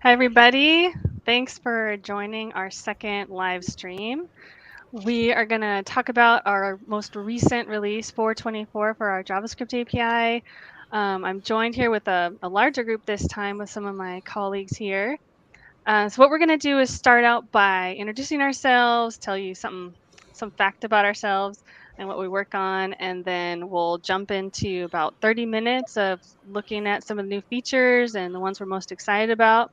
Hi, everybody. Thanks for joining our second live stream. We are going to talk about our most recent release, 4.24, for our JavaScript API. I'm joined here with a larger group this time with some of my colleagues here. So what we're going to do is start out by introducing ourselves, tell you some fact about ourselves and what we work on, and then we'll jump into about 30 minutes of looking at some of the new features and the ones we're most excited about.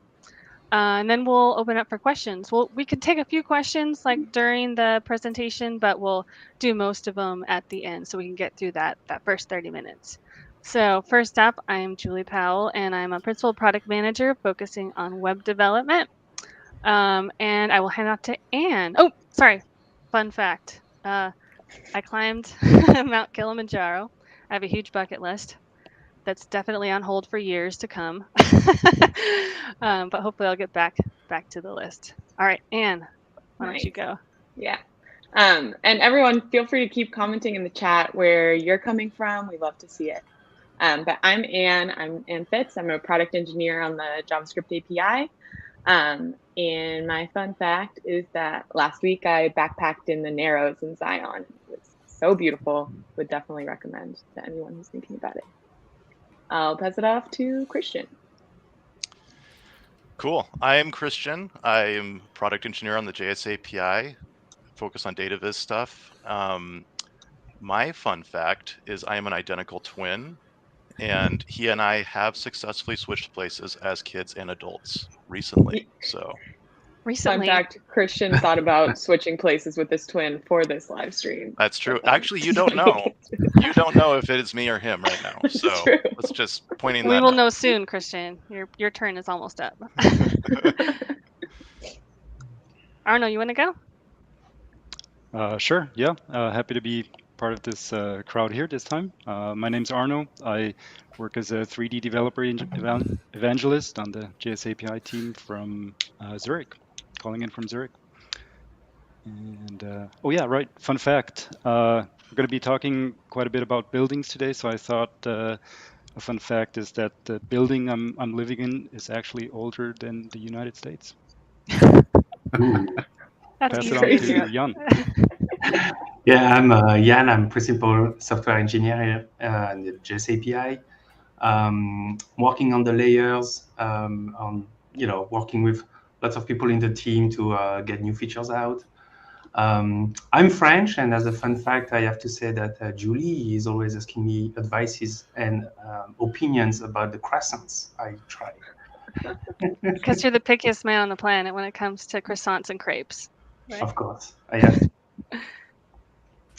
And then we'll open up for questions. We could take a few questions like during the presentation, but we'll do most of them at the end so we can get through that first 30 minutes. So first up, I'm Julie Powell, and I'm a principal product manager focusing on web development. And I will hand off to Anne. Oh, sorry. Fun fact. I climbed Mount Kilimanjaro. I have a huge bucket list that's definitely on hold for years to come. But hopefully I'll get back to the list. All right, Anne, why don't you go? Yeah. And everyone, feel free to keep commenting in the chat where you're coming from. We love to see it. But I'm Anne. I'm Anne Fitz. I'm a product engineer on the JavaScript API. And my fun fact is that last week I backpacked in the Narrows in Zion. It was so beautiful. Would definitely recommend to anyone who's thinking about it. I'll pass it off to Christian. Cool. I am Christian. I am product engineer on the JS API, focus on data viz stuff. My fun fact is I am an identical twin, and he and I have successfully switched places as kids and adults recently. Fun fact, Christian thought about switching places with his twin for this live stream. That's true. Actually, you don't know. You don't know if it is me or him right now. So let's just pointing that out. We will know soon, Christian. Your turn is almost up. Arno, you want to go? Sure. Yeah. Happy to be part of this crowd here this time. My name's Arno. I work as a 3D developer evangelist on the JS API team from Zurich, calling in from Zurich. And oh yeah, right. Fun fact. We're going to be talking quite a bit about buildings today, so I thought a fun fact is that the building I'm living in is actually older than the United States. That's Pass it on to Jan. Yeah, I'm Jan. I'm principal software engineer in the JS API. Working on the layers, working with lots of people in the team to get new features out. I'm French, and as a fun fact, I have to say that Julie is always asking me advices and opinions about the croissants I try. Because you're the pickiest man on the planet when it comes to croissants and crepes. Right? Of course, I have to.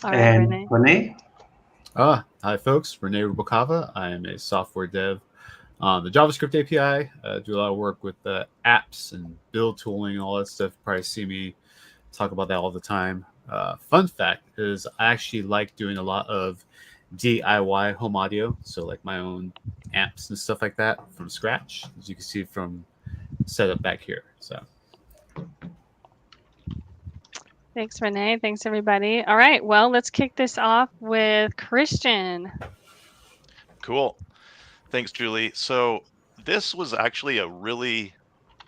All right, Rene. Hi, folks. Rene Rubokava. I am a software dev on the JavaScript API. Do a lot of work with apps and build tooling and all that stuff. You probably see me talk about that all the time. Fun fact is I actually like doing a lot of DIY home audio, so like my own amps and stuff like that from scratch, as you can see from setup back here. So thanks, Rene. Thanks, everybody. All right, well, let's kick this off with Christian. Cool. Thanks, Julie. So this was actually a really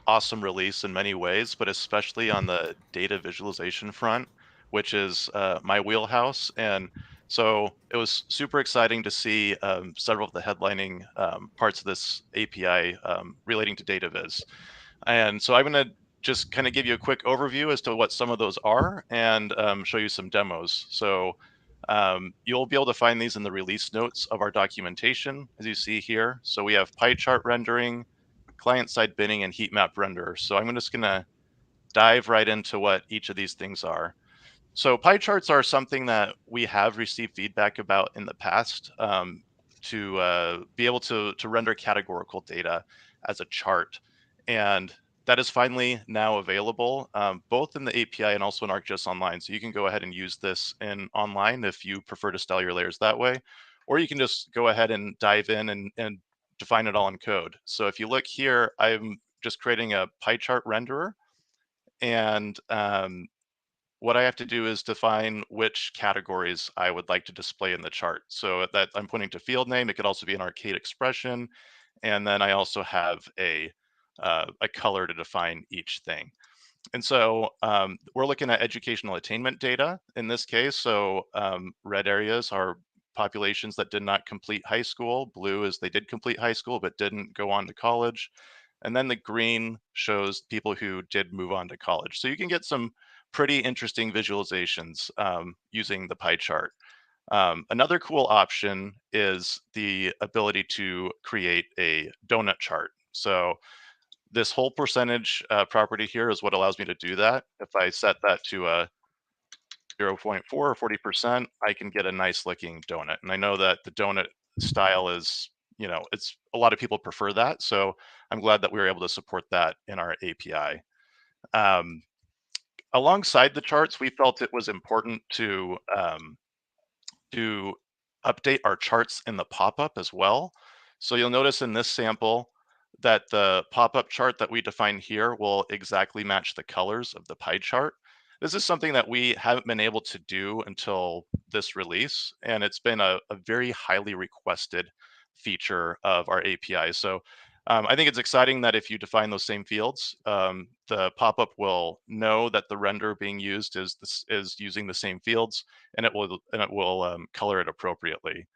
awesome release in many ways, but especially on the data visualization front, which is my wheelhouse. And so it was super exciting to see several of the headlining parts of this API relating to data viz. And so I'm going to just kind of give you a quick overview as to what some of those are and show you some demos. So you'll be able to find these in the release notes of our documentation, as you see here. So we have pie chart rendering, client-side binning, and heat map renderer. So I'm just going to dive right into what each of these things are. So pie charts are something that we have received feedback about in the past to be able to render categorical data as a chart. And that is finally now available, both in the API and also in ArcGIS Online. So you can go ahead and use this in online if you prefer to style your layers that way, or you can just go ahead and dive in and define it all in code. So if you look here, I'm just creating a pie chart renderer, and what I have to do is define which categories I would like to display in the chart. So that I'm pointing to field name. It could also be an arcade expression. And then I also have a a color to define each thing. And so we're looking at educational attainment data in this case. So red areas are populations that did not complete high school. Blue is they did complete high school but didn't go on to college. And then the green shows people who did move on to college. So you can get some pretty interesting visualizations using the pie chart. Another cool option is the ability to create a donut chart. So this whole percentage property here is what allows me to do that. If I set that to a 0.4 or 40%, I can get a nice looking donut. And I know that the donut style is, it's a lot of people prefer that. So I'm glad that we were able to support that in our API. Alongside the charts, we felt it was important to update our charts in the pop-up as well. So you'll notice in this sample that the pop-up chart that we define here will exactly match the colors of the pie chart. This is something that we haven't been able to do until this release, and it's been a very highly requested feature of our API. So I think it's exciting that if you define those same fields, the pop-up will know that the render being used is using the same fields, and it will color it appropriately.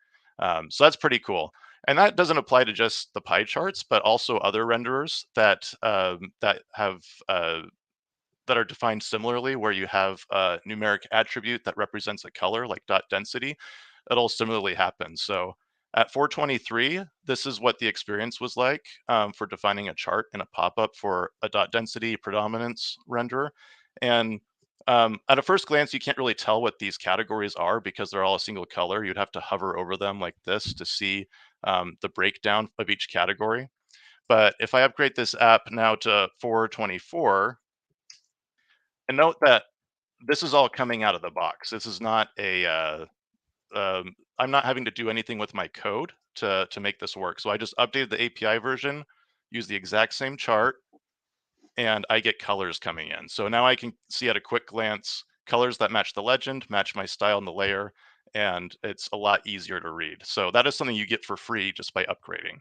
So that's pretty cool. And that doesn't apply to just the pie charts, but also other renderers that that are defined similarly, where you have a numeric attribute that represents a color, like dot density. It'll similarly happen. So at 423, this is what the experience was like for defining a chart in a pop-up for a dot density predominance renderer. And at a first glance, you can't really tell what these categories are because they're all a single color. You'd have to hover over them like this to see the breakdown of each category. But if I upgrade this app now to 424, and note that this is all coming out of the box. This is not a, I'm not having to do anything with my code to make this work. So I just updated the API version, use the exact same chart, and I get colors coming in. So now I can see at a quick glance colors that match the legend, match my style in the layer, and it's a lot easier to read. So that is something you get for free just by upgrading.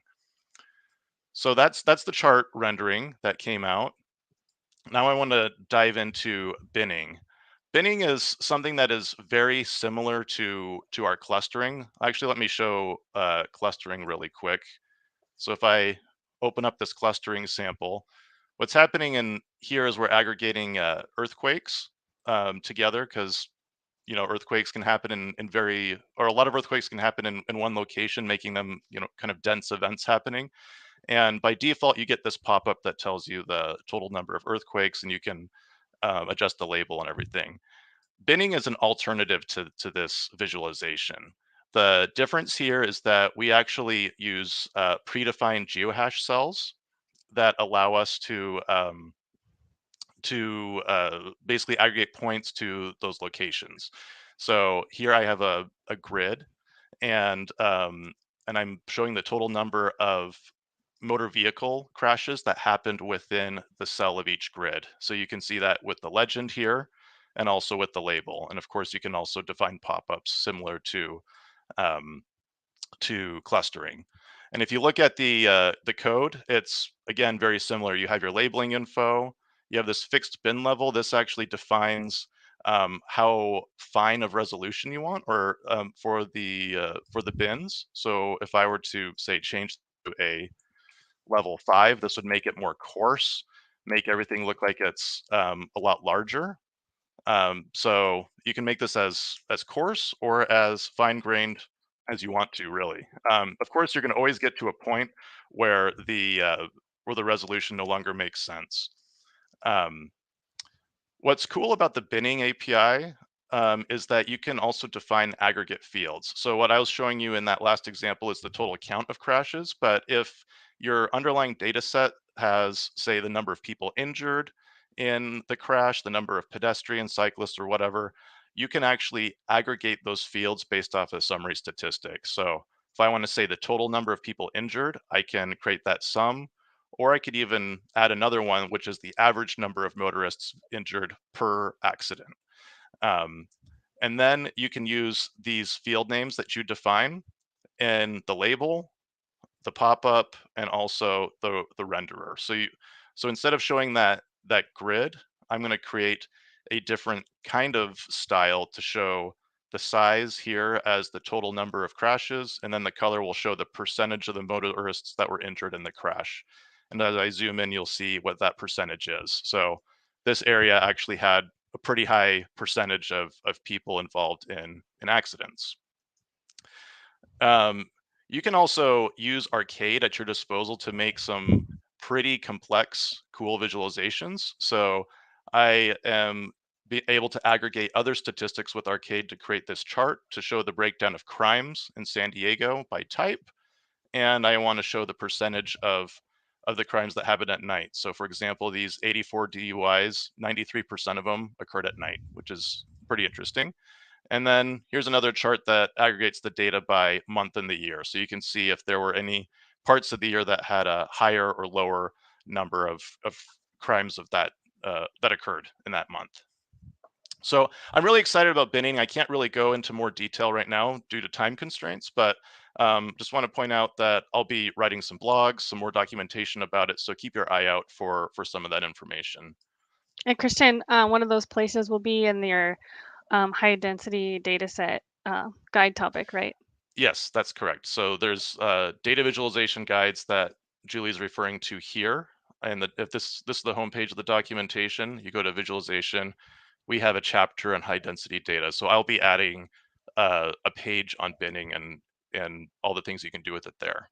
So that's the chart rendering that came out. Now I want to dive into binning. Binning is something that is very similar to our clustering. Actually, let me show clustering really quick. So if I open up this clustering sample, what's happening in here is we're aggregating earthquakes together because earthquakes can happen or a lot of earthquakes can happen in one location, making them kind of dense events happening. And by default, you get this pop-up that tells you the total number of earthquakes, and you can adjust the label and everything. Binning is an alternative to this visualization. The difference here is that we actually use predefined geohash cells that allow us to basically aggregate points to those locations. So here I have a grid, and I'm showing the total number of motor vehicle crashes that happened within the cell of each grid. So you can see that with the legend here and also with the label. And of course, you can also define pop-ups similar to clustering. And if you look at the code, it's again very similar. You have your labeling info. You have this fixed bin level. This actually defines how fine of resolution you want, or for the bins. So if I were to say change to a level 5, this would make it more coarse, make everything look like it's a lot larger. So you can make this as coarse or as fine-grained as you want to, really. Of course, you're going to always get to a point where the resolution no longer makes sense. What's cool about the binning API is that you can also define aggregate fields. So what I was showing you in that last example is the total count of crashes. But if your underlying data set has, say, the number of people injured in the crash, the number of pedestrians, cyclists, or whatever, you can actually aggregate those fields based off a summary statistic. So if I want to say the total number of people injured, I can create that sum. Or I could even add another one, which is the average number of motorists injured per accident. And then you can use these field names that you define in the label the pop-up, and also the renderer. So instead of showing that grid, I'm going to create a different kind of style to show the size here as the total number of crashes, and then the color will show the percentage of the motorists that were injured in the crash. And as I zoom in, you'll see what that percentage is. So this area actually had a pretty high percentage of people involved in accidents. You can also use Arcade at your disposal to make some pretty complex, cool visualizations. So I am able to aggregate other statistics with Arcade to create this chart to show the breakdown of crimes in San Diego by type. And I want to show the percentage of the crimes that happen at night. So for example, these 84 DUIs, 93% of them occurred at night, which is pretty interesting. And then here's another chart that aggregates the data by month in the year. So you can see if there were any parts of the year that had a higher or lower number of crimes of that that occurred in that month. So I'm really excited about binning. I can't really go into more detail right now due to time constraints, but just want to point out that I'll be writing some blogs, some more documentation about it. So keep your eye out for some of that information. And Christian, one of those places will be in your high density data set guide topic, right? Yes, that's correct. So there's data visualization guides that Julie's referring to here. And if this is the homepage of the documentation, you go to visualization, we have a chapter on high density data. So I'll be adding a page on binning and all the things you can do with it there.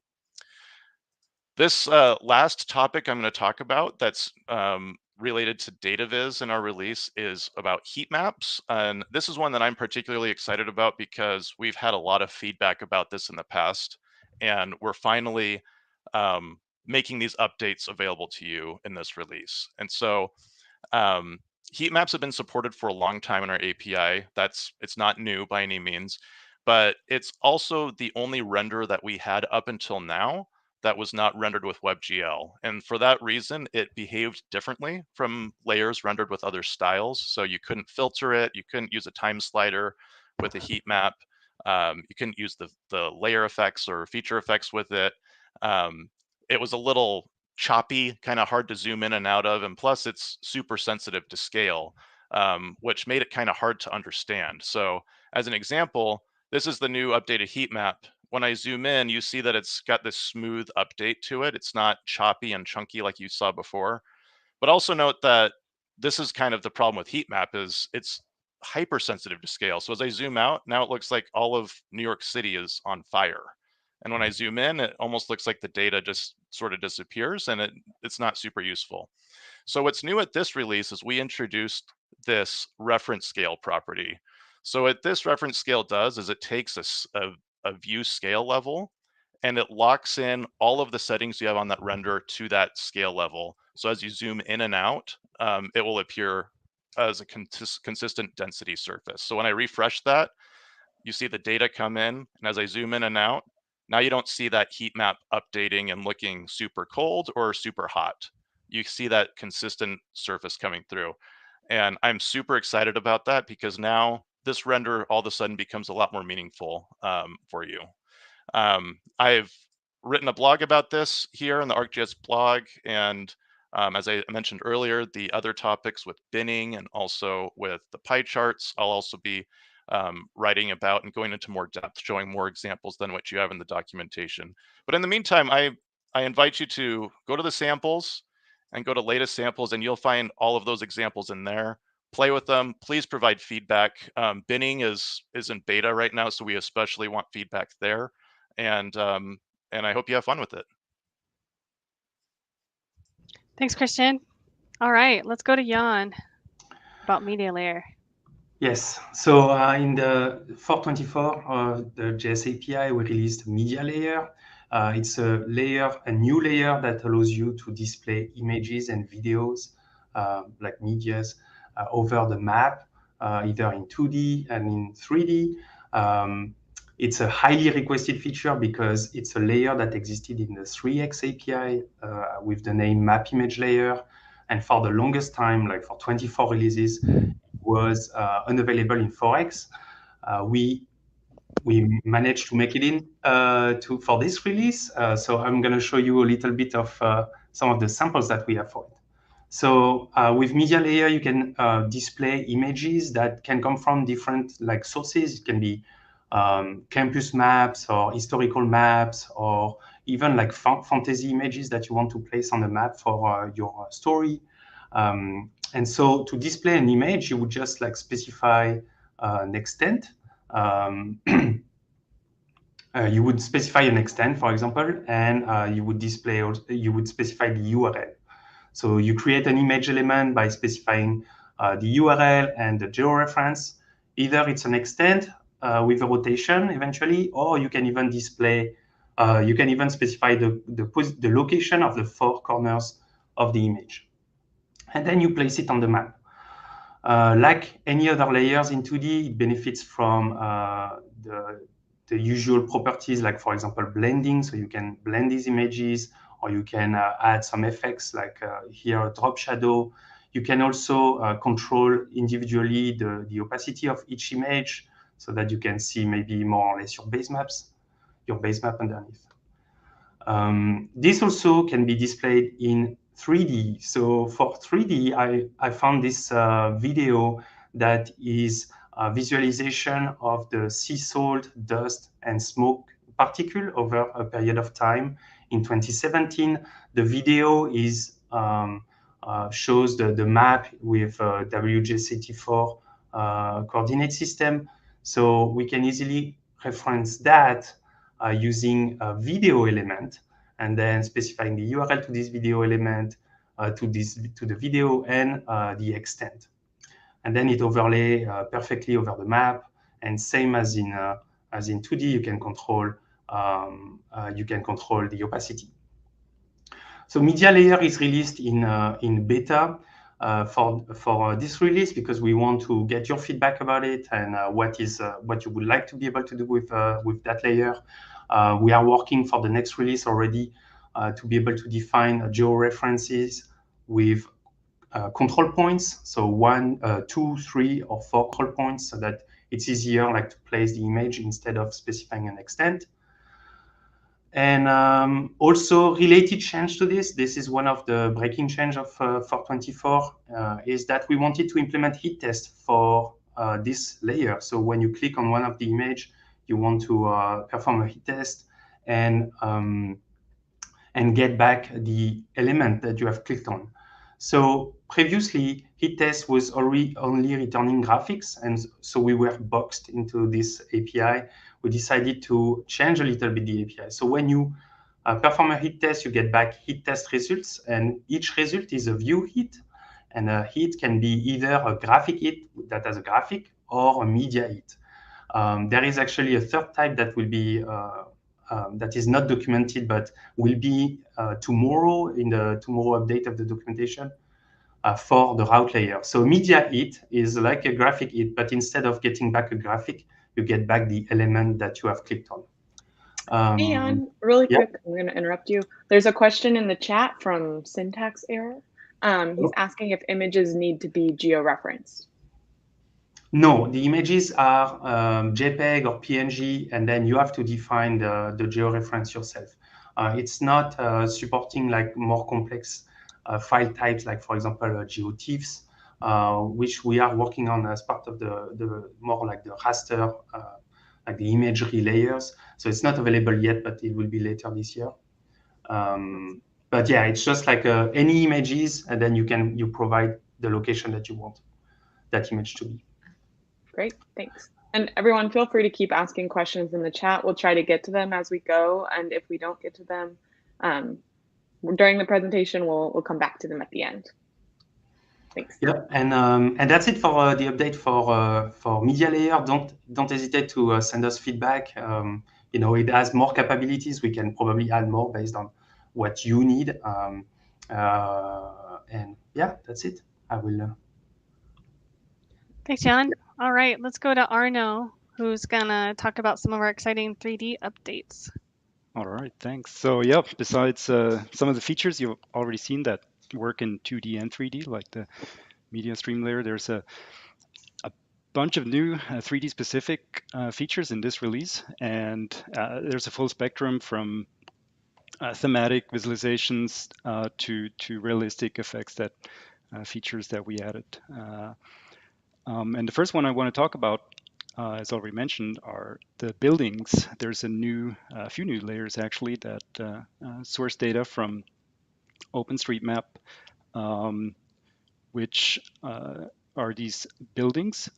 This last topic I'm going to talk about that's related to data viz in our release is about heat maps. And this is one that I'm particularly excited about because we've had a lot of feedback about this in the past. And we're finally making these updates available to you in this release. And so heat maps have been supported for a long time in our API. It's not new by any means, but it's also the only render that we had up until now that was not rendered with WebGL. And for that reason, it behaved differently from layers rendered with other styles. So you couldn't filter it, you couldn't use a time slider with a heat map, you couldn't use the layer effects or feature effects with it. It was a little choppy, kind of hard to zoom in and out of, and plus it's super sensitive to scale, which made it kind of hard to understand. So as an example, this is the new updated heat map. When I zoom in, you see that it's got this smooth update to it. It's not choppy and chunky like you saw before. But also note that this is kind of the problem with heat map is it's hypersensitive to scale. So as I zoom out, now it looks like all of New York City is on fire. And when I zoom in, it almost looks like the data just sort of disappears and it's not super useful. So what's new at this release is we introduced this reference scale property. So what this reference scale does is it takes a view scale level and it locks in all of the settings you have on that render to that scale level. So as you zoom in and out, it will appear as a consistent density surface. So when I refresh that, you see the data come in, and as I zoom in and out, now you don't see that heat map updating and looking super cold or super hot. You see that consistent surface coming through. And I'm super excited about that because now this render all of a sudden becomes a lot more meaningful for you. I've written a blog about this here in the ArcGIS blog, and as I mentioned earlier, the other topics with binning and also with the pie charts, I'll also be writing about and going into more depth, showing more examples than what you have in the documentation. But in the meantime, I invite you to go to the samples and go to latest samples, and you'll find all of those examples in there. Play with them. Please provide feedback. Binning is in beta right now, so we especially want feedback there. And I hope you have fun with it. Thanks, Christian. All right, let's go to Jan about MediaLayer. Yes, so in the 4.24 of the JS API, we released MediaLayer. It's a new layer that allows you to display images and videos like medias over the map, either in 2D and in 3D. It's a highly requested feature because it's a layer that existed in the 3x API with the name map image layer. And for the longest time, like for 24 releases, was unavailable in 4x. We we managed to make it in for this release. So I'm going to show you a little bit of some of the samples that we have for it. So with MediaLayer, you can display images that can come from different sources. It can be campus maps or historical maps, or even like fantasy images that you want to place on the map for your story. And so to display an image, you would just specify an extent. You would specify an extent, for example, and you would specify the URL. So you create an image element by specifying the URL and the georeference. Either it's an extent with a rotation eventually, or you can even display, you can even specify the location of the 4 corners of the image. And then you place it on the map. Like any other layers in 2D, it benefits from the usual properties, like, for example, blending. So you can blend these images, or you can add some effects, like here, a drop shadow. You can also control individually the opacity of each image, so that you can see maybe more or less your base map underneath. This also can be displayed in 3D. So for 3D, I found this video that is a visualization of the sea salt, dust, and smoke particle over a period of time in 2017. The video shows the map with WJ64 coordinate system. So we can easily reference that using a video element, and then specifying the URL to this video element, to the video, and the extent. And then it overlay perfectly over the map. And same as in 2D, you can control the opacity. So MediaLayer is released in beta for this release, because we want to get your feedback about it, and what you would like to be able to do with that layer. We are working for the next release already to be able to define georeferences with control points. So 1, 2, 3, or 4 control points, so that it's easier to place the image instead of specifying an extent. And also related change to this is one of the breaking change of 4.24, is that we wanted to implement hitTest for this layer. So when you click on one of the image, you want to perform a hitTest and get back the element that you have clicked on. So previously, hitTest was only returning graphics, and so we were boxed into this API. We decided to change a little bit the API. So when you perform a hitTest, you get back hitTest results, and each result is a view hit. And a hit can be either a graphic hit that has a graphic, or a media hit. There is actually a third type that will be that is not documented, but will be tomorrow in the tomorrow update of the documentation for the route layer. So media hit is like a graphic hit, but instead of getting back a graphic, you get back the element that you have clicked on. Hey, Jan, really quick, I'm going to interrupt you. There's a question in the chat from Syntax Error. He's asking if images need to be georeferenced. No, the images are JPEG or PNG, and then you have to define the georeference yourself. It's not supporting more complex file types, like, for example, GeoTIFFs, which we are working on as part of the more like the raster, like the imagery layers. So it's not available yet, but it will be later this year. But yeah, it's just like any images, and then you provide the location that you want that image to be. Great, thanks. And everyone, feel free to keep asking questions in the chat. We'll try to get to them as we go. And if we don't get to them during the presentation, we'll come back to them at the end. Thanks. Yeah, and that's it for the update for MediaLayer. Don't hesitate to send us feedback. It has more capabilities. We can probably add more based on what you need. And yeah, that's it. I will. Thanks, Jan. All right, let's go to Arno, who's gonna talk about some of our exciting 3D updates. All right, thanks. So yeah, besides some of the features you've already seen that work in 2D and 3D, like the media stream layer, there's a bunch of new 3D specific features in this release, and there's a full spectrum from thematic visualizations to realistic effects that features that we added. And the first one I want to talk about, as already mentioned, are the buildings. There's a few new layers actually that source data from OpenStreetMap, which are these buildings.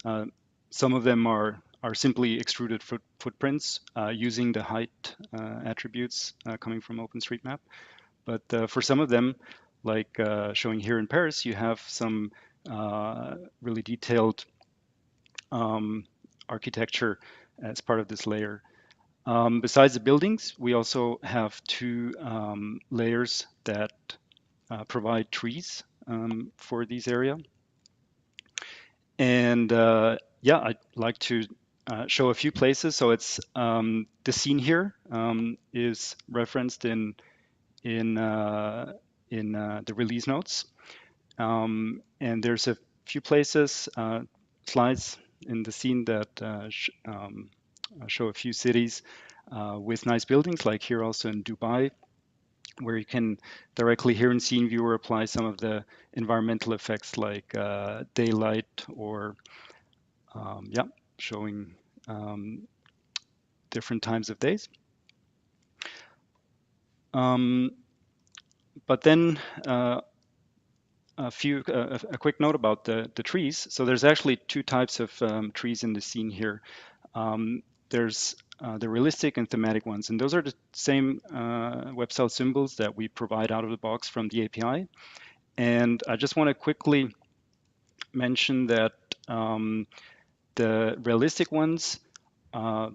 Some of them are simply extruded footprints using the height attributes coming from OpenStreetMap. But for some of them, like showing here in Paris, you have some really detailed architecture as part of this layer. Besides the buildings, we also have two layers that provide trees for these area. And yeah, I'd like to show a few places. So it's the scene here is referenced in the release notes. And there's a few places, slides in the scene that show a few cities with nice buildings, like here also in Dubai, where you can directly here in Scene Viewer apply some of the environmental effects like daylight or yeah, showing different times of days. But then a quick note about the trees. So there's actually two types of trees in the scene here. There's the realistic and thematic ones, and those are the same web cell symbols that we provide out of the box from the API. And I just want to quickly mention that the realistic ones are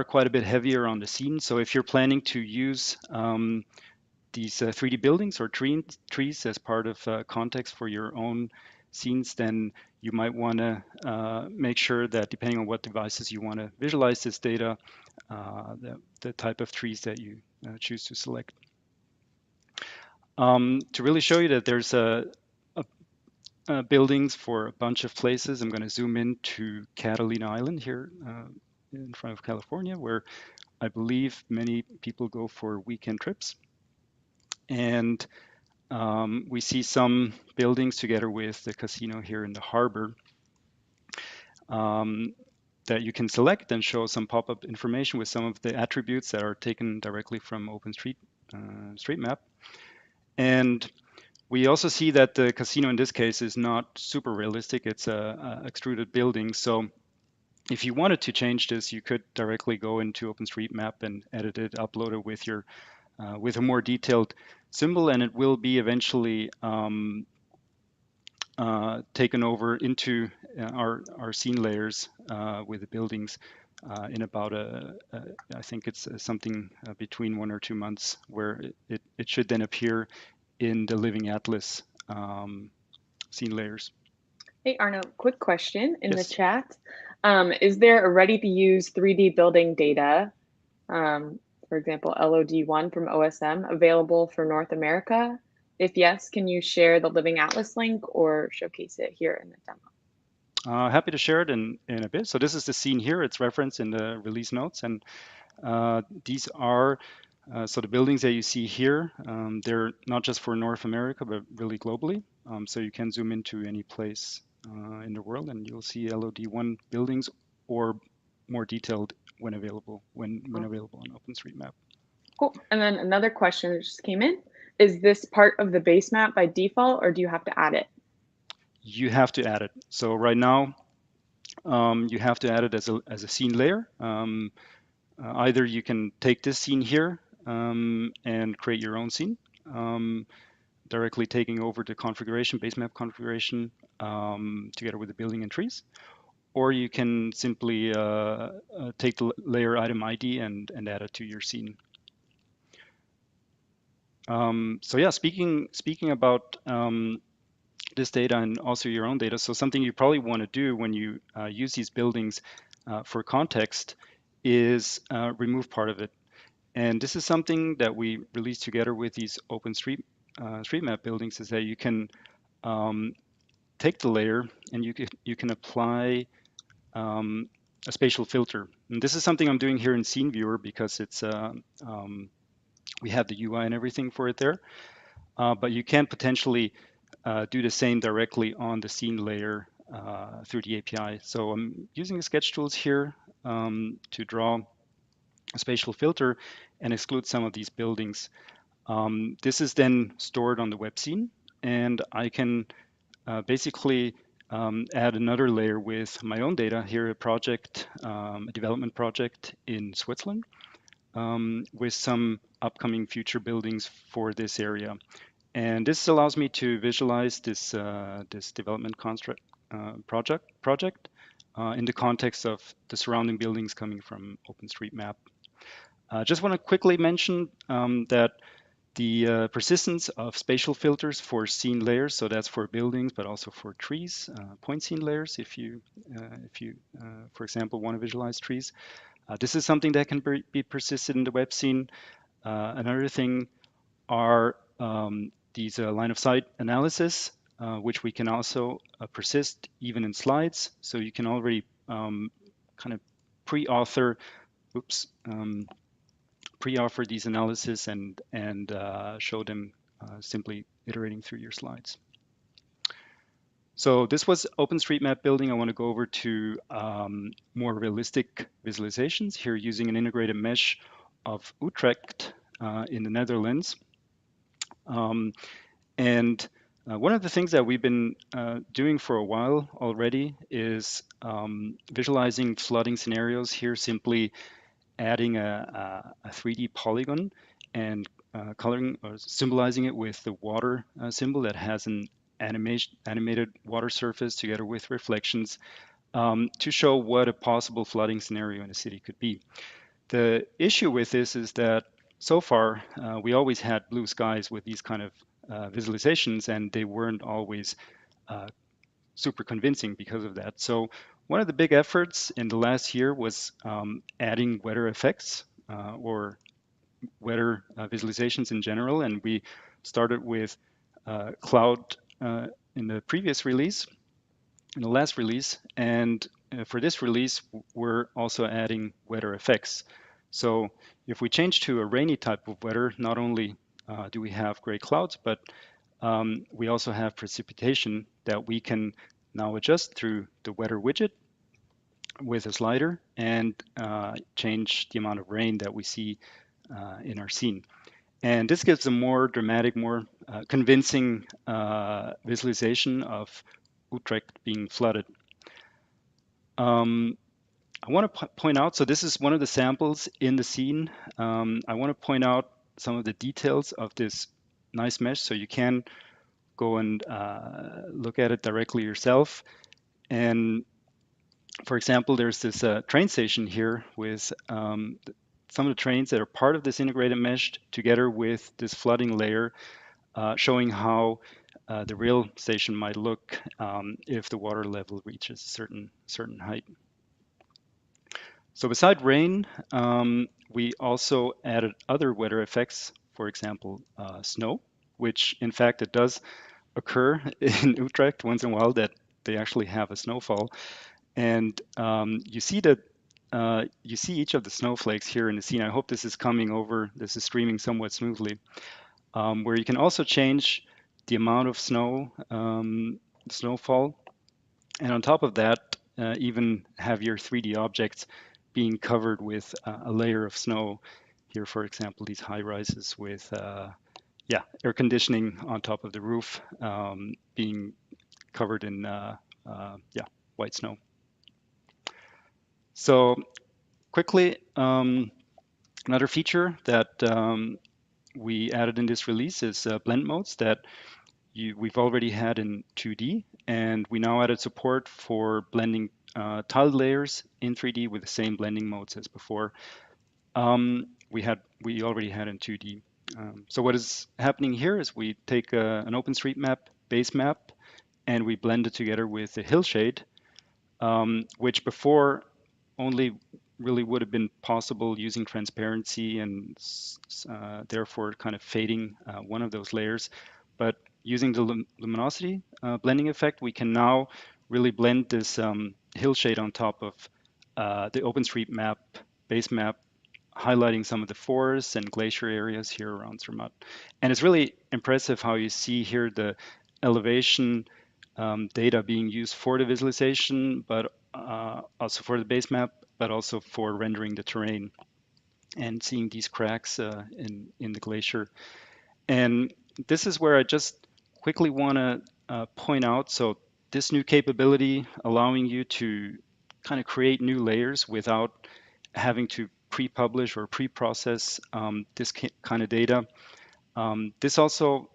quite a bit heavier on the scene. So if you're planning to use these 3D buildings or trees as part of context for your own scenes, then you might want to make sure that depending on what devices you want to visualize this data, the type of trees that you choose to select. To really show you that there's buildings for a bunch of places, I'm going to zoom in to Catalina Island here in front of California, where I believe many people go for weekend trips. And we see some buildings together with the casino here in the harbor that you can select and show some pop-up information with some of the attributes that are taken directly from OpenStreetMap. And we also see that the casino in this case is not super realistic. It's a extruded building. So if you wanted to change this, you could directly go into OpenStreetMap and edit it, upload it with your with a more detailed symbol, and it will be eventually taken over into our scene layers with the buildings in about I think it's something between 1 or 2 months, where it should then appear in the Living Atlas scene layers. Hey, Arno, quick question in Yes. the chat. Is there a ready-to-use 3D building data, for example, LOD1 from OSM, available for North America? If yes, can you share the Living Atlas link or showcase it here in the demo? Happy to share it in a bit. So this is the scene here. It's referenced in the release notes, and these are so the buildings that you see here, they're not just for North America, but really globally. So you can zoom into any place in the world, and you'll see LOD1 buildings or more detailed when available when available on OpenStreetMap. Cool. And then another question that just came in: is this part of the base map by default, or do you have to add it? You have to add it. So right now, you have to add it as a scene layer. Either you can take this scene here and create your own scene, directly taking over the configuration, base map configuration, together with the building and trees. Or you can simply take the layer item ID and add it to your scene. So yeah, speaking about this data and also your own data. So something you probably want to do when you use these buildings for context is remove part of it. And this is something that we released together with these OpenStreetMap buildings, is that you can take the layer and you can apply a spatial filter. And this is something I'm doing here in Scene Viewer because it's we have the UI and everything for it there. But you can potentially do the same directly on the scene layer through the API. So I'm using the sketch tools here to draw a spatial filter and exclude some of these buildings. This is then stored on the web scene, and I can basically add another layer with my own data here, a project, a development project in Switzerland with some upcoming future buildings for this area. And this allows me to visualize this this development construct project in the context of the surrounding buildings coming from OpenStreetMap. I just want to quickly mention that the persistence of spatial filters for scene layers, so that's for buildings, but also for trees, point scene layers, if you, for example, want to visualize trees. This is something that can be persisted in the web scene. Another thing are these line of sight analysis, which we can also persist even in slides. So you can already kind of pre-author, pre-offer these analysis and show them simply iterating through your slides. So this was OpenStreetMap building. I want to go over to more realistic visualizations here using an integrated mesh of Utrecht in the Netherlands. And one of the things that we've been doing for a while already is visualizing flooding scenarios here, simply adding a 3D polygon and coloring or symbolizing it with the water symbol that has an animated water surface together with reflections to show what a possible flooding scenario in a city could be. The issue with this is that so far we always had blue skies with these kind of visualizations, and they weren't always super convincing because of that. So one of the big efforts in the last year was adding weather effects or weather visualizations in general. And we started with cloud in the previous release, in the last release. And for this release, we're also adding weather effects. So if we change to a rainy type of weather, not only do we have gray clouds, but we also have precipitation that we can now adjust through the weather widget with a slider and change the amount of rain that we see in our scene. And this gives a more dramatic, more convincing visualization of Utrecht being flooded. I want to point out, so this is one of the samples in the scene. I want to point out some of the details of this nice mesh, so you can go and look at it directly yourself. And for example, there's this train station here with some of the trains that are part of this integrated mesh together with this flooding layer, showing how the rail station might look if the water level reaches a certain height. So beside rain, we also added other weather effects, for example, snow, which in fact it does occur in Utrecht once in a while that they actually have a snowfall. And you see that you see each of the snowflakes here in the scene. I hope this is coming over, this is streaming somewhat smoothly, where you can also change the amount of snow, snowfall. And on top of that, even have your 3D objects being covered with a layer of snow. Here, for example, these high rises with air conditioning on top of the roof being covered in white snow. So quickly, another feature that we added in this release is blend modes that we've already had in 2D, and we now added support for blending tiled layers in 3D with the same blending modes as before. We already had in 2D. So what is happening here is we take an OpenStreetMap base map and we blend it together with a hillshade, which before only really would have been possible using transparency and therefore kind of fading one of those layers. But using the luminosity blending effect, we can now really blend this hill shade on top of the OpenStreetMap base map, highlighting some of the forests and glacier areas here around Zermatt. And it's really impressive how you see here the elevation data being used for the visualization, but also for the base map, but also for rendering the terrain and seeing these cracks in the glacier. And this is where I just quickly want to point out, so this new capability allowing you to kind of create new layers without having to pre-publish or pre-process this kind of data. This also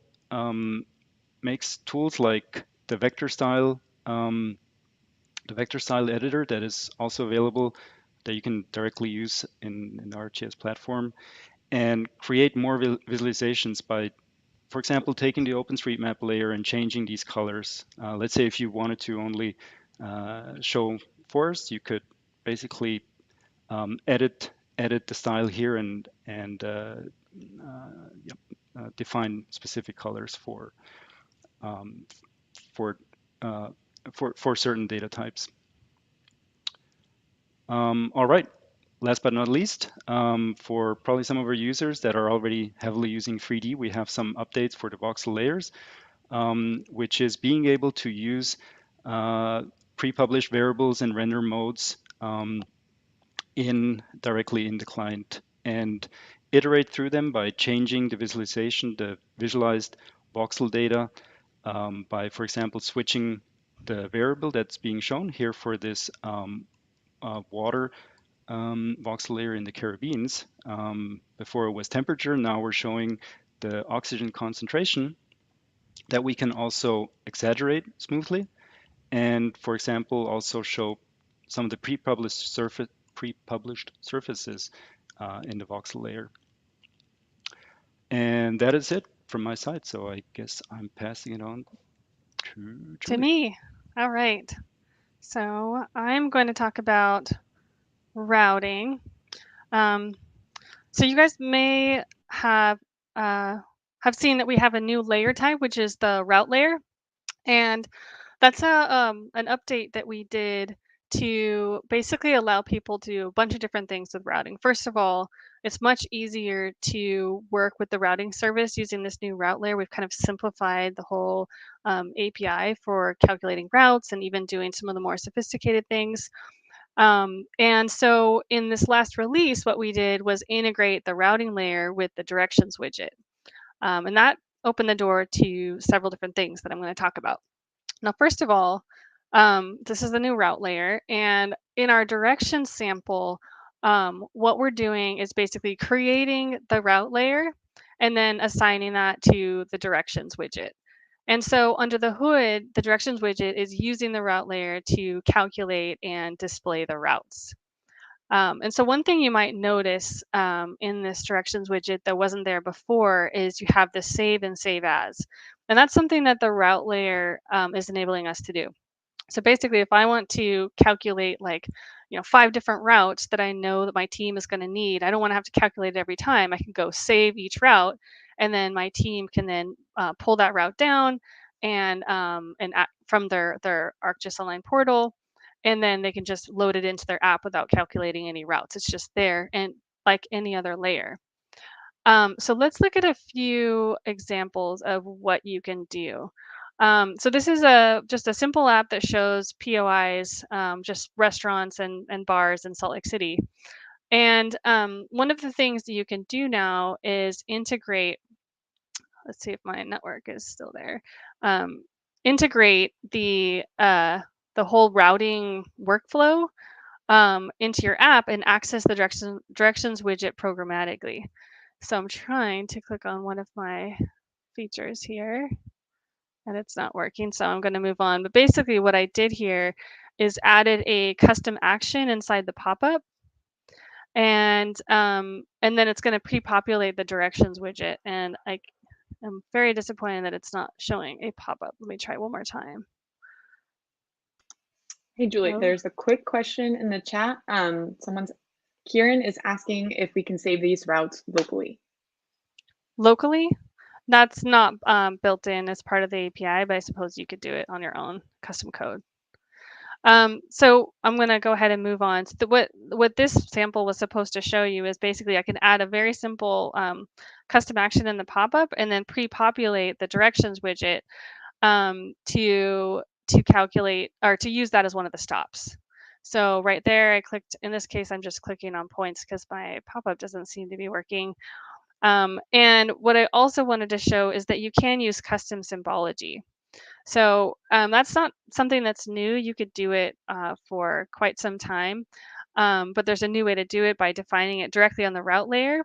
makes tools like the vector style editor that is also available that you can directly use in the ArcGIS platform and create more visualizations by, for example, taking the OpenStreetMap layer and changing these colors. Let's say if you wanted to only show forests, you could basically edit the style here and define specific colors for certain data types. All right. Last but not least, for probably some of our users that are already heavily using 3D, we have some updates for the voxel layers, which is being able to use pre-published variables and render modes directly in the client and iterate through them by changing the visualization, the visualized voxel data by, for example, switching the variable that's being shown here for this water voxel layer in the Caribbean. Before it was temperature, now we're showing the oxygen concentration that we can also exaggerate smoothly. And for example, also show some of the pre-published surfaces in the voxel layer. And that is it from my side. So I guess I'm passing it on to Julie. me. All right. So I'm going to talk about routing. So you guys may have seen that we have a new layer type, which is the route layer, and that's an update that we did to basically allow people to do a bunch of different things with routing. First of all, it's much easier to work with the routing service using this new route layer. We've kind of simplified the whole API for calculating routes and even doing some of the more sophisticated things. And so in this last release, what we did was integrate the routing layer with the directions widget. And that opened the door to several different things that I'm going to talk about. Now, first of all, this is the new route layer. And in our directions sample, what we're doing is basically creating the route layer and then assigning that to the directions widget. And so under the hood, the directions widget is using the route layer to calculate and display the routes. And so one thing you might notice in this directions widget that wasn't there before is you have the save and save as. And that's something that the route layer is enabling us to do. So basically, if I want to calculate 5 different routes that I know that my team is going to need, I don't want to have to calculate it every time. I can go save each route, and then my team can then pull that route down and from their ArcGIS Online portal, and then they can just load it into their app without calculating any routes. It's just there and like any other layer. So let's look at a few examples of what you can do. So this is just a simple app that shows POIs, just restaurants and bars in Salt Lake City. And one of the things that you can do now is integrate. Let's see if my network is still there. Integrate the whole routing workflow into your app and access the directions widget programmatically. So I'm trying to click on one of my features here, and it's not working, so I'm going to move on. But basically what I did here is added a custom action inside the pop-up, and then it's going to pre-populate the directions widget. And I'm very disappointed that it's not showing a pop-up. Let me try one more time. Hey, Julie, Oh. There's a quick question in the chat. Kieran is asking if we can save these routes locally. Locally? That's not built in as part of the API, but I suppose you could do it on your own custom code. So I'm going to go ahead and move on. So what this sample was supposed to show you is basically I can add a very simple custom action in the pop-up and then pre-populate the directions widget to calculate or to use that as one of the stops. So right there, I clicked. In this case, I'm just clicking on points because my pop-up doesn't seem to be working. And what I also wanted to show is that you can use custom symbology. So that's not something that's new. You could do it for quite some time, but there's a new way to do it by defining it directly on the route layer.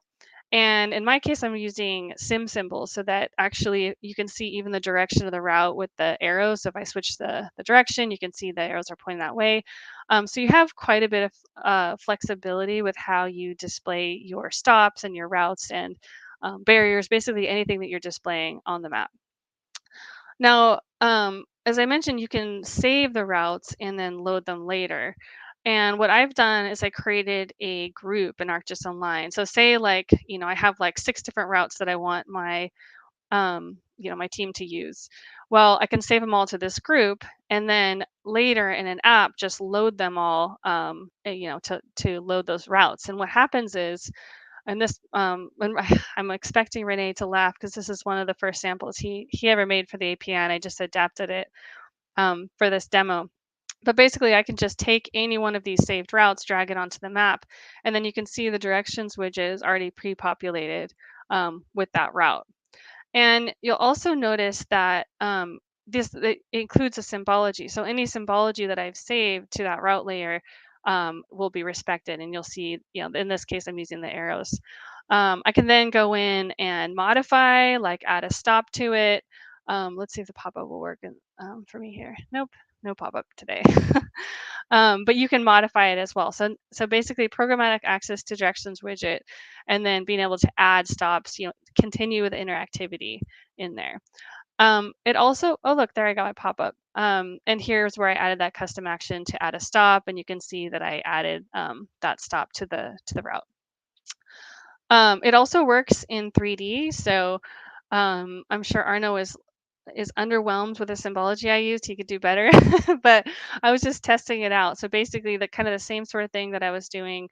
And in my case, I'm using sim symbols so that actually you can see even the direction of the route with the arrows. So if I switch the direction, you can see the arrows are pointing that way. So you have quite a bit of flexibility with how you display your stops and your routes and barriers, basically anything that you're displaying on the map. Now, as I mentioned, you can save the routes and then load them later. And what I've done is I created a group in ArcGIS Online. So say like, I have like 6 different routes that I want my, my team to use. Well, I can save them all to this group and then later in an app, just load them all, to load those routes. And what happens is, and this, when I'm expecting Renee to laugh because this is one of the first samples he ever made for the API, and I just adapted it for this demo. But basically, I can just take any one of these saved routes, drag it onto the map, and then you can see the directions widget is already pre-populated with that route. And you'll also notice that this it includes a symbology. So any symbology that I've saved to that route layer will be respected. And you'll see, in this case, I'm using the arrows. I can then go in and modify, like add a stop to it. Let's see if the pop-up will work for me here. Nope, no pop-up today. But you can modify it as well. So basically programmatic access to directions widget, and then being able to add stops, continue with interactivity in there. It also, oh, look, there I got my pop-up. And here's where I added that custom action to add a stop. And you can see that I added that stop to the route. It also works in 3D. So I'm sure Arno is underwhelmed with the symbology I used. He could do better, but I was just testing it out. So basically the kind of the same sort of thing that I was doing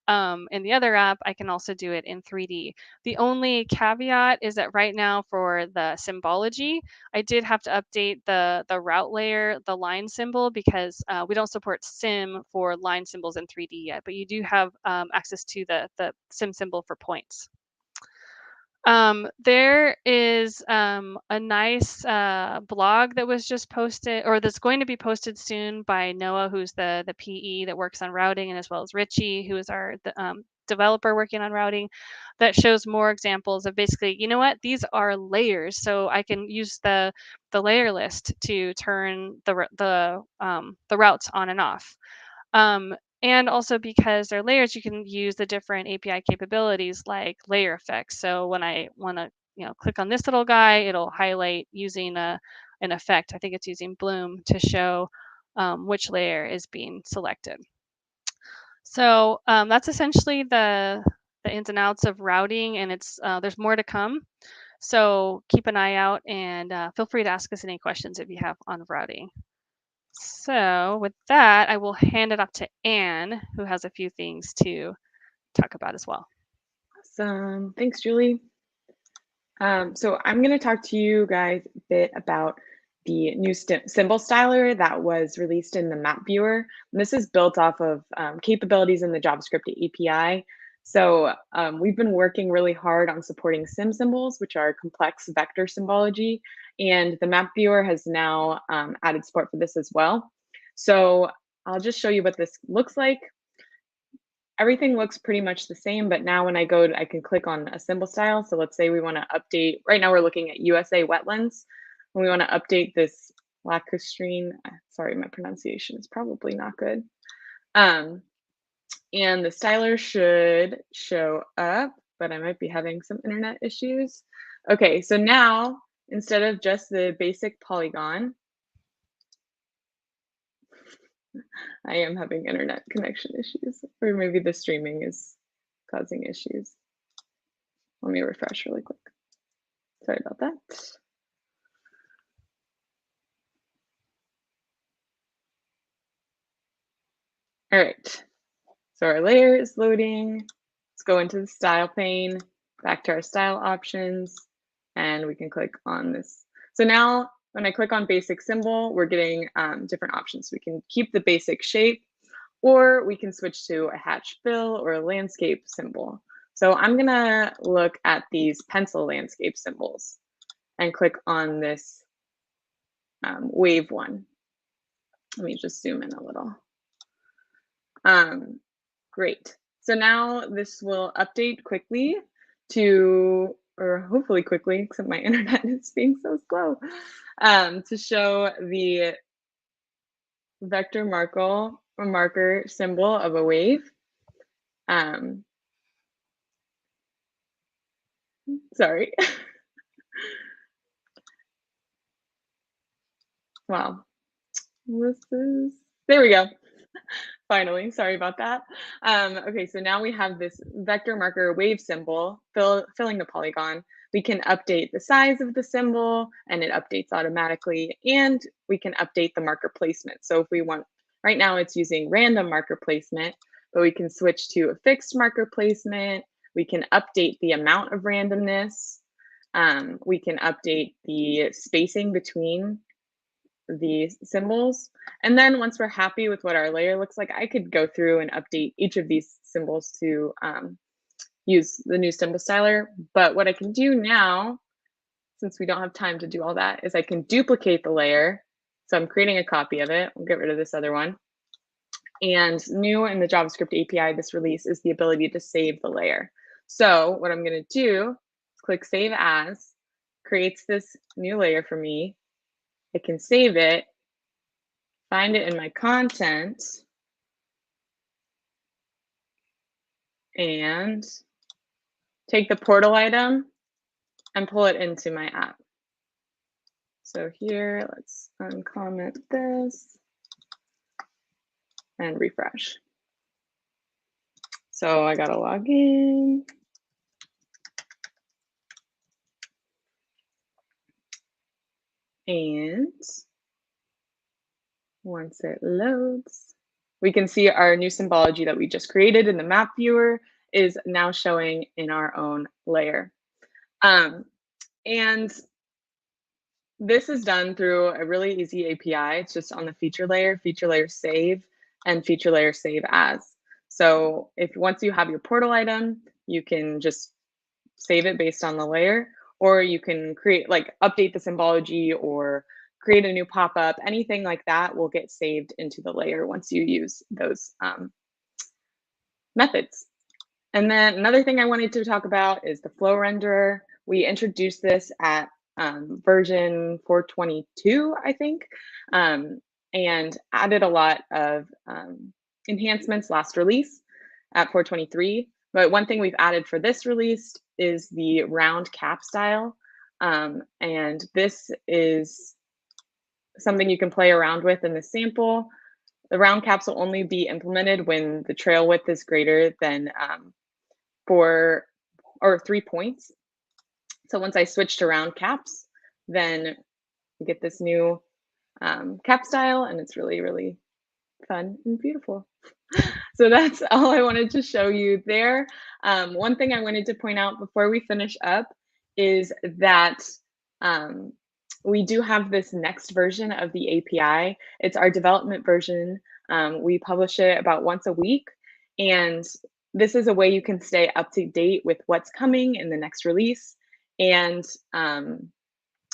in the other app, I can also do it in 3D. The only caveat is that right now for the symbology, I did have to update the route layer, the line symbol, because we don't support sim for line symbols in 3D yet, but you do have access to the sim symbol for points. There is a nice blog that was just posted, or that's going to be posted soon by Noah, who's the PE that works on routing, and as well as Richie, who is our developer working on routing, that shows more examples of basically, these are layers, so I can use the layer list to turn the routes on and off. And also because they're layers, you can use the different API capabilities like layer effects. So when I want to, click on this little guy, it'll highlight using an effect. I think it's using Bloom to show which layer is being selected. So that's essentially the ins and outs of routing, and it's there's more to come. So keep an eye out and feel free to ask us any questions if you have on routing. So with that, I will hand it off to Anne, who has a few things to talk about as well. Awesome. Thanks, Julie. So I'm going to talk to you guys a bit about the new symbol styler that was released in the map viewer. And this is built off of capabilities in the JavaScript API. So we've been working really hard on supporting sim symbols, which are complex vector symbology. And the map viewer has now added support for this as well. So I'll just show you what this looks like. Everything looks pretty much the same, but now when I go, I can click on a symbol style. So let's say we want to update, right now we're looking at USA wetlands. When we want to update this lacustrine, sorry, my pronunciation is probably not good. And the styler should show up, but I might be having some internet issues. Okay, so now instead of just the basic polygon, I am having internet connection issues, or maybe the streaming is causing issues. Let me refresh really quick. Sorry about that. All right. So our layer is loading. Let's go into the style pane, back to our style options, and we can click on this. So now when I click on basic symbol, we're getting different options. We can keep the basic shape, or we can switch to a hatch fill or a landscape symbol. So I'm gonna look at these pencil landscape symbols and click on this wave one. Let me just zoom in a little. Great. So now this will update quickly to, or hopefully quickly, except my internet is being so slow, to show the vector marker symbol of a wave. Sorry. Wow. There we go. Finally, sorry about that. Okay, so now we have this vector marker wave symbol filling the polygon. We can update the size of the symbol and it updates automatically, and we can update the marker placement. So if we want, right now it's using random marker placement, but we can switch to a fixed marker placement. We can update the amount of randomness. We can update the spacing between the symbols. And then once we're happy with what our layer looks like, I could go through and update each of these symbols to use the new symbol styler. But what I can do now, since we don't have time to do all that, is I can duplicate the layer. So I'm creating a copy of it. We'll get rid of this other one. And new in the JavaScript API, this release is the ability to save the layer. So what I'm going to do is click Save As, creates this new layer for me. I can save it, find it in my content, and take the portal item and pull it into my app. So here, let's uncomment this and refresh. So I gotta log in. And once it loads, we can see our new symbology that we just created in the map viewer is now showing in our own layer. And this is done through a really easy API. It's just on the feature layer save, and feature layer save as. So if once you have your portal item, you can just save it based on the layer, or you can create, like, update the symbology or create a new pop-up. Anything like that will get saved into the layer once you use those methods. And then another thing I wanted to talk about is the FlowRenderer. We introduced this at version 4.22, I think, and added a lot of enhancements last release at 4.23. But one thing we've added for this release is the round cap style. And this is something you can play around with in the sample. The round caps will only be implemented when the trail width is greater than 3 points. So once I switch to round caps, then you get this new cap style, and it's really, really fun and beautiful. So that's all I wanted to show you there. One thing I wanted to point out before we finish up is that we do have this next version of the API. It's our development version. We publish it about once a week, and this is a way you can stay up to date with what's coming in the next release. And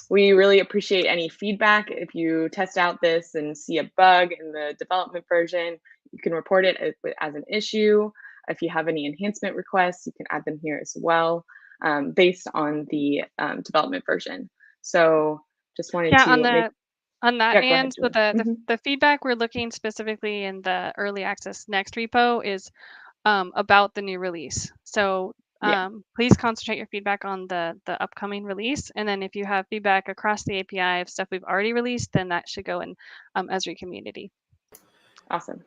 we really appreciate any feedback. If you test out this and see a bug in the development version, you can report it as an issue. If you have any enhancement requests, you can add them here as well, based on the development version. So just wanted to on that end, so Julie. the feedback we're looking specifically in the early access next repo is about the new release. So please concentrate your feedback on the upcoming release. And then if you have feedback across the API of stuff we've already released, then that should go in Esri community. Awesome.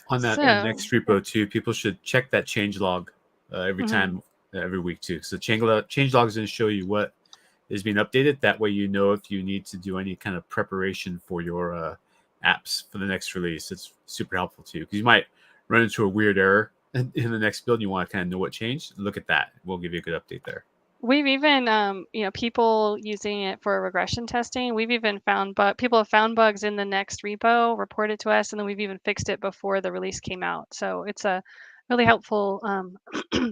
On that next repo too, people should check that change log every time, every week too. So change log is going to show you what is being updated. That way you know if you need to do any kind of preparation for your apps for the next release. It's super helpful too, because you might run into a weird error in the next build. And you want to kind of know what changed. Look at that. We'll give you a good update there. We've even, people using it for regression testing. We've even found, but people have found bugs in the next repo, reported to us, and then we've even fixed it before the release came out. So it's a really helpful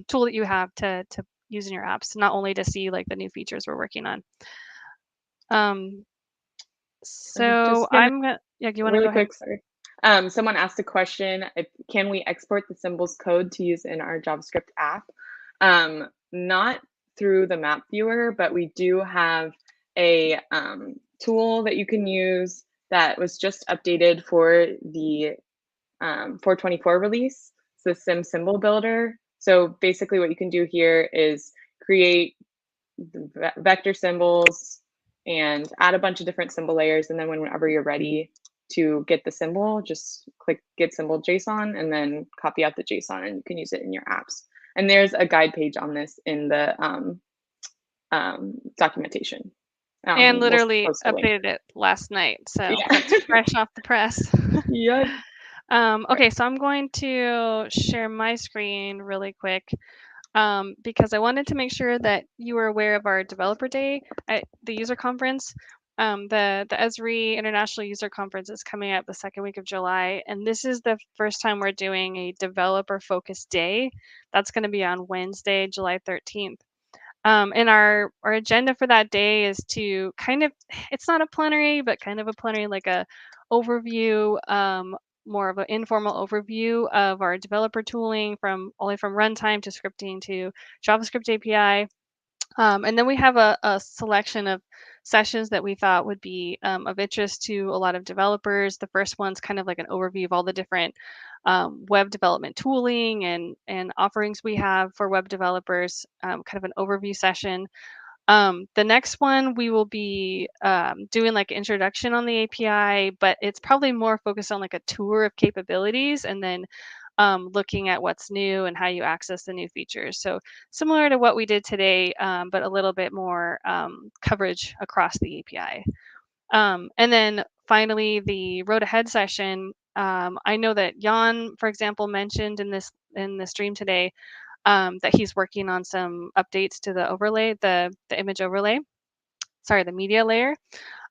tool that you have to use in your apps, not only to see like the new features we're working on. So I'm gonna, yeah, do you want to really go ahead? quick, sorry. Someone asked a question, can we export the symbols code to use in our JavaScript app? Not through the map viewer, but we do have a tool that you can use that was just updated for the 4.24 release. It's the Sim Symbol Builder. So basically what you can do here is create the vector symbols and add a bunch of different symbol layers. And then whenever you're ready to get the symbol, just click get symbol JSON and then copy out the JSON, and you can use it in your apps. And there's a guide page on this in the documentation. And literally we'll post a link. updated it last night, so Yeah. that's fresh off the press. Yep. Okay, so I'm going to share my screen really quick because I wanted to make sure that you were aware of our developer day at the user conference. The Esri International User Conference is coming up the second week of July, and this is the first time we're doing a developer focused day. That's going to be on Wednesday, July 13th. And our agenda for that day is to kind of, it's not a plenary, but kind of a plenary, like a overview, more of an informal overview of our developer tooling from runtime to scripting to JavaScript API. And then we have a selection of sessions that we thought would be of interest to a lot of developers. The first one's kind of like an overview of all the different web development tooling and offerings we have for web developers, kind of an overview session. The next one, we will be doing like introduction on the API, but it's probably more focused on like a tour of capabilities and then looking at what's new and how you access the new features. So similar to what we did today, but a little bit more coverage across the API. And then finally, the road ahead session. I know that Jan, for example, mentioned in the stream today that he's working on some updates to the overlay, the image overlay. Sorry, the media layer.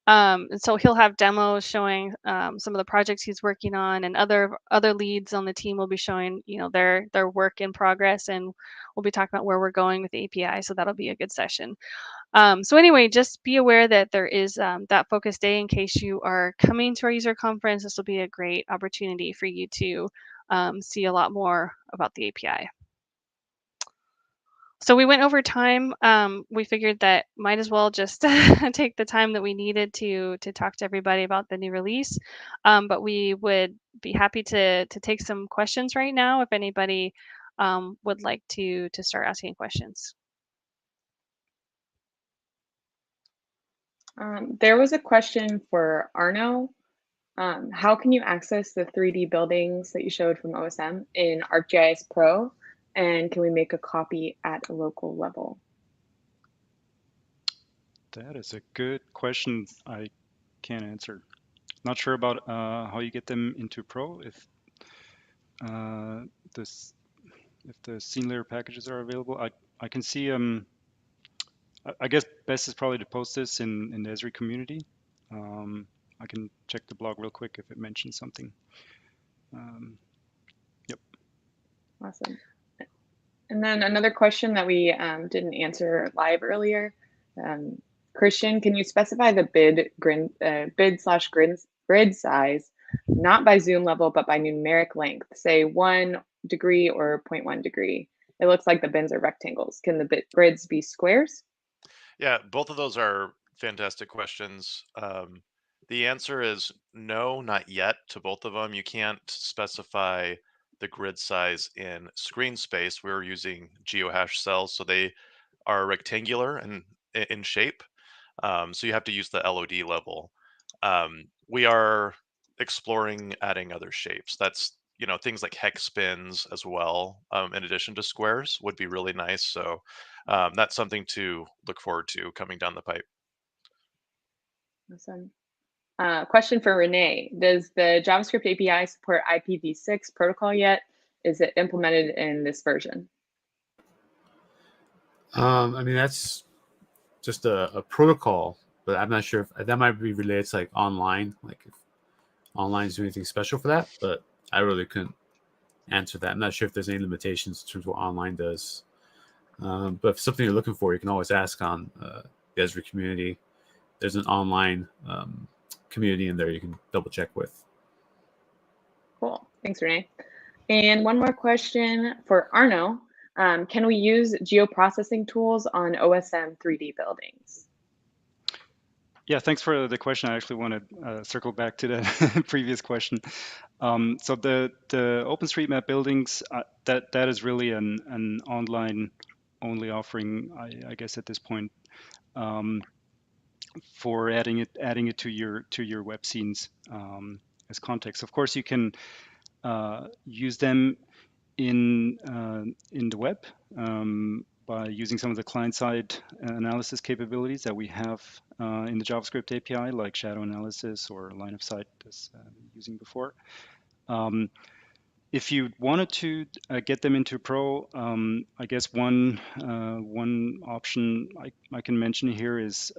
And so he'll have demos showing some of the projects he's working on, and other leads on the team will be showing, their work in progress, and we'll be talking about where we're going with the API. So that'll be a good session. So anyway, just be aware that there is that focus day in case you are coming to our user conference. This will be a great opportunity for you to see a lot more about the API. So we went over time. We figured that might as well just take the time that we needed to talk to everybody about the new release. But we would be happy to take some questions right now if anybody would like to start asking questions. There was a question for Arno. How can you access the 3D buildings that you showed from OSM in ArcGIS Pro? And can we make a copy at a local level? That is a good question. I can't answer. Not sure about how you get them into Pro. If the scene layer packages are available, I can see. I guess best is probably to post this in the Esri community. I can check the blog real quick if it mentions something. Yep. Awesome. And then another question that we didn't answer live earlier. Christian, can you specify the bid/grid size, not by zoom level, but by numeric length, say 1 degree or 0.1 degree? It looks like the bins are rectangles. Can the grids be squares? Yeah, both of those are fantastic questions. The answer is no, not yet to both of them. You can't specify the grid size in screen space. We're using geohash cells, so they are rectangular and in shape. So you have to use the LOD level. We are exploring adding other shapes. That's things like hex bins as well. In addition to squares would be really nice. So that's something to look forward to coming down the pipe. Awesome. Question for Renee. Does the JavaScript API support IPv6 protocol yet? Is it implemented in this version? I mean, that's just a protocol, but I'm not sure if that might be related to like online, like if online is doing anything special for that, but I really couldn't answer that. I'm not sure if there's any limitations in terms of what online does. But if something you're looking for, you can always ask on the Esri community. There's an online community in there you can double check with. Cool. Thanks, Renee. And one more question for Arno. Can we use geoprocessing tools on OSM 3D buildings? Yeah, thanks for the question. I actually want to circle back to the previous question. So the OpenStreetMap buildings, that is really an online only offering, I guess at this point, for adding it to your web scenes as context. Of course, you can use them in the web by using some of the client-side analysis capabilities that we have in the JavaScript API, like shadow analysis or line of sight, as using before. If you wanted to get them into Pro, I guess one option I can mention here is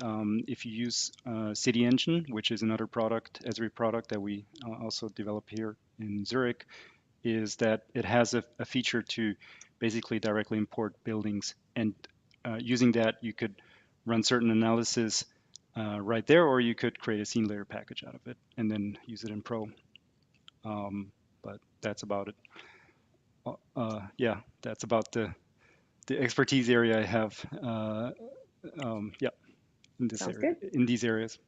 if you use City Engine, which is another product, Esri product that we also develop here in Zurich, is that it has a feature to basically directly import buildings, and using that you could run certain analysis right there, or you could create a scene layer package out of it and then use it in Pro. But that's about it. Yeah, that's about the expertise area I have. Yeah, in this Sounds area, good. in these areas.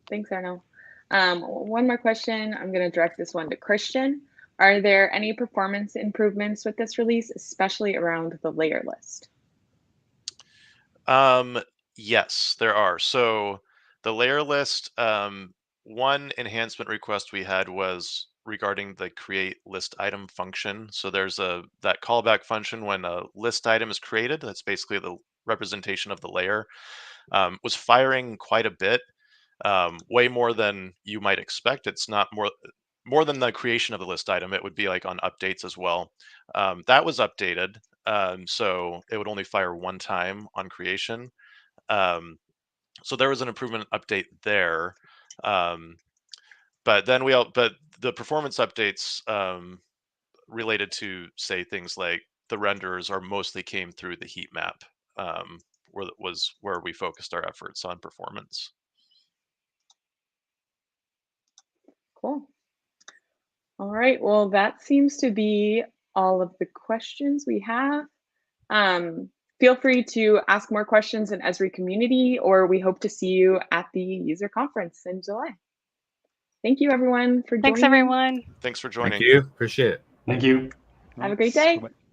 Thanks, Arno. One more question. I'm going to direct this one to Christian. Are there any performance improvements with this release, especially around the layer list? Yes, there are. So the layer list, one enhancement request we had was regarding the create list item function. So there's that callback function when a list item is created. That's basically the representation of the layer. Was firing quite a bit, way more than you might expect. It's not more than the creation of the list item. It would be like on updates as well. That was updated, so it would only fire one time on creation. So there was an improvement update there. But then but the performance updates related to, say, things like the renderers are mostly came through the heat map, where we focused our efforts on performance. Cool. All right, well, that seems to be all of the questions we have. Feel free to ask more questions in Esri community, or we hope to see you at the user conference in July. Thank you, everyone, for joining. Thanks, everyone. Thanks for joining. Thank you. Appreciate it. Thank you. Have a great day. Bye-bye.